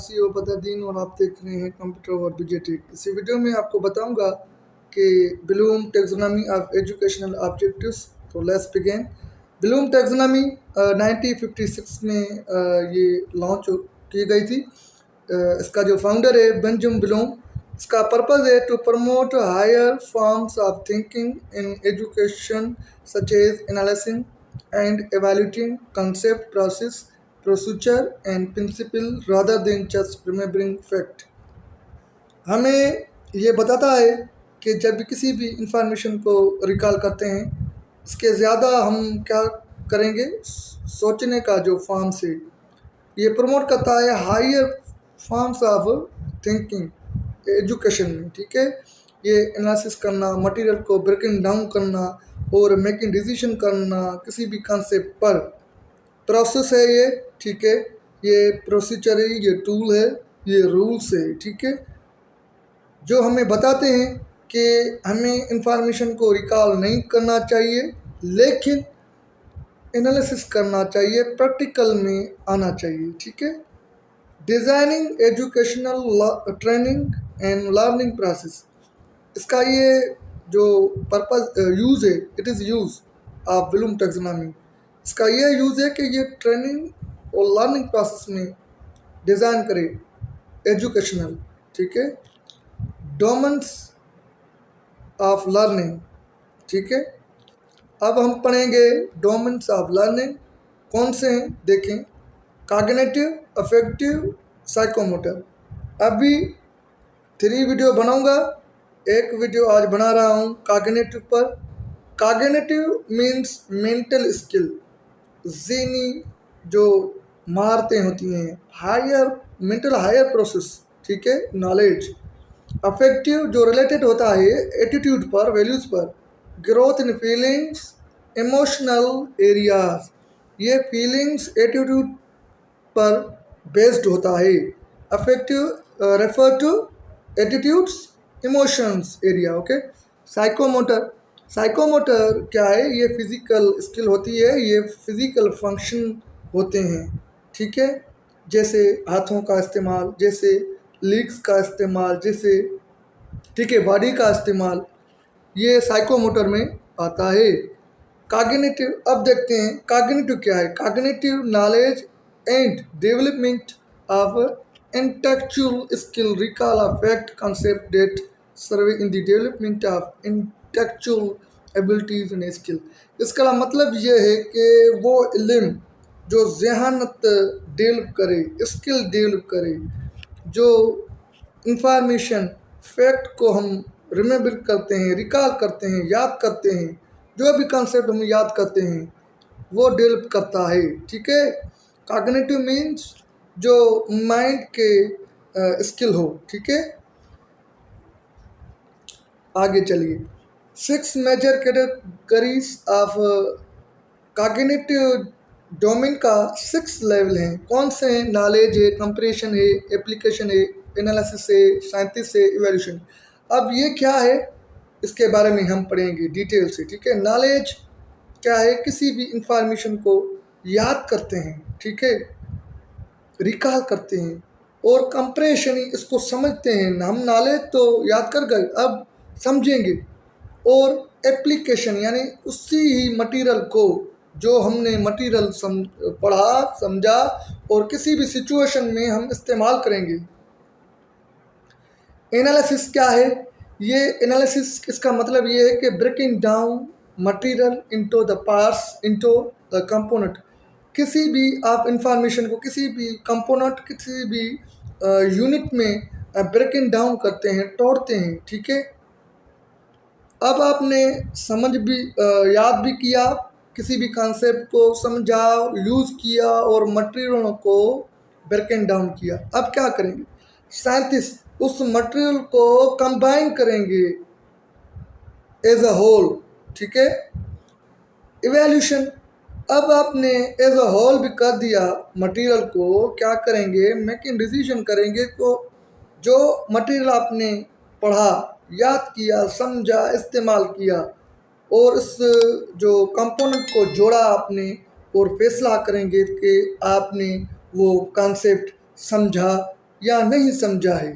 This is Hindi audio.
आरसीओ बदरुद्दीन और आप देख रहे हैं कंप्यूटर और बीजेटेक। इसी वीडियो में आपको बताऊंगा कि Bloom taxonomy of educational objectives. तो लेट्स बिगिन। ब्लूम टैक्सोनॉमी 1956 में ये लॉन्च की गई थी। इसका जो फाउंडर है बेंजामिन ब्लूम। इसका पर्पज़ है to promote higher forms of thinking in education such as analysing and evaluating concept, process, procedure and principle rather than just remembering fact। हमें ये बताता है कि जब भी किसी भी इंफॉर्मेशन को रिकॉल करते हैं, इसके ज़्यादा हम क्या करेंगे, सोचने का जो फॉर्म से ये प्रमोट करता है higher forms of thinking education में। ठीक है, ये एनालिसिस करना, मटेरियल को ब्रेकिंग डाउन करना और मेकिंग डिसीजन करना किसी भी कॉन्सेप्ट पर। प्रोसेस है ये, ठीक है, ये प्रोसीजर है, ये टूल है, ये रूल्स है। ठीक है, जो हमें बताते हैं कि हमें इंफॉर्मेशन को रिकॉल नहीं करना चाहिए, लेकिन एनालिसिस करना चाहिए, प्रैक्टिकल में आना चाहिए। ठीक है, designing educational training and learning process. इसका ये जो पर्पज़ यूज़ है, it is use of Bloom taxonomy. इसका ये यूज़ है कि ये ट्रेनिंग और लर्निंग प्रोसेस में डिज़ाइन करे एजुकेशनल। ठीक है, डोमेन्स ऑफ लर्निंग। ठीक है, अब हम पढ़ेंगे डोमेन्स ऑफ लर्निंग कौन से हैं, देखें। Cognitive, affective, psychomotor. अभी 3 वीडियो बनाऊंगा, एक वीडियो आज बना रहा हूँ कॉग्निटिव पर। कॉग्निटिव मीन्स मेंटल स्किल, ज़हनी जो महारतें होती हैं, हायर मेंटल हायर प्रोसेस। ठीक है, नॉलेज। अफेक्टिव जो रिलेटेड होता है एटीट्यूड पर, वैल्यूज़ पर। Growth in feelings, emotional areas, ये फीलिंग्स एटीट्यूड पर बेस्ड होता है। Affective refer to attitudes, emotions area. Okay. Psychomotor, psychomotor क्या है, ये फिज़िकल स्किल होती है, ये फिज़िकल फंक्शन होते हैं। ठीक है, जैसे हाथों का इस्तेमाल, जैसे लीग्स का इस्तेमाल, जैसे ठीक है बॉडी का इस्तेमाल, ये साइकोमोटर में आता है। कॉग्निटिव, अब देखते हैं कॉग्निटिव क्या है। Cognitive knowledge and development of intellectual skill, recall of fact, concept that serve in the development of intellectual abilities and skill. इसका मतलब ये है कि वो इल्म जो ज़हनत डेवलप करे, स्किल डेवलप करे, जो इंफॉर्मेशन फैक्ट को हम रिमेंबर करते हैं, रिकॉल करते हैं, याद करते हैं, जो भी कॉन्सेप्ट हम याद करते हैं वो डेवलप करता है। ठीक है, कॉग्निटिव मीन्स जो माइंड के स्किल हो। ठीक है, आगे चलिए। 6 major categories of cognitive domain का 6 लेवल हैं। कौन से हैं? नॉलेज है, कंप्रेशन है, एप्लीकेशन है, एनालिसिस है, साइंटिस्ट है, इवैल्यूएशन। अब ये क्या है, इसके बारे में हम पढ़ेंगे डिटेल से। ठीक है, नॉलेज क्या है, किसी भी इंफॉर्मेशन को याद करते हैं, ठीक है, रिकॉल करते हैं, और कंप्रेशन इसको समझते हैं। हम नॉलेज तो याद कर गए, अब समझेंगे। और एप्लीकेशन यानी उसी ही मटेरियल को जो हमने मटेरियल पढ़ा, समझा और किसी भी सिचुएशन में हम इस्तेमाल करेंगे। एनालिसिस क्या है, ये एनालिसिस इसका मतलब ये है कि breaking down material into the parts, into the component. किसी भी आप इंफॉर्मेशन को किसी भी कंपोनेंट, किसी भी यूनिट में ब्रेकिंग डाउन करते हैं, तोड़ते हैं। ठीक है, अब आपने समझ भी याद भी किया, किसी भी कॉन्सेप्ट को समझा, यूज़ किया और मटेरियलों को ब्रेकिंग डाउन किया। अब क्या करेंगे, साइंटिस्ट उस मटेरियल को कंबाइन करेंगे एज अ होल। ठीक है, इवैल्यूएशन, अब आपने एज अ होल भी कर दिया मटेरियल को, क्या करेंगे, मेकिंग डिसीजन करेंगे। तो जो मटेरियल आपने पढ़ा, याद किया, समझा, इस्तेमाल किया और इस जो कंपोनेंट को जोड़ा आपने, और फैसला करेंगे कि आपने वो कॉन्सेप्ट समझा, या नहीं समझा है।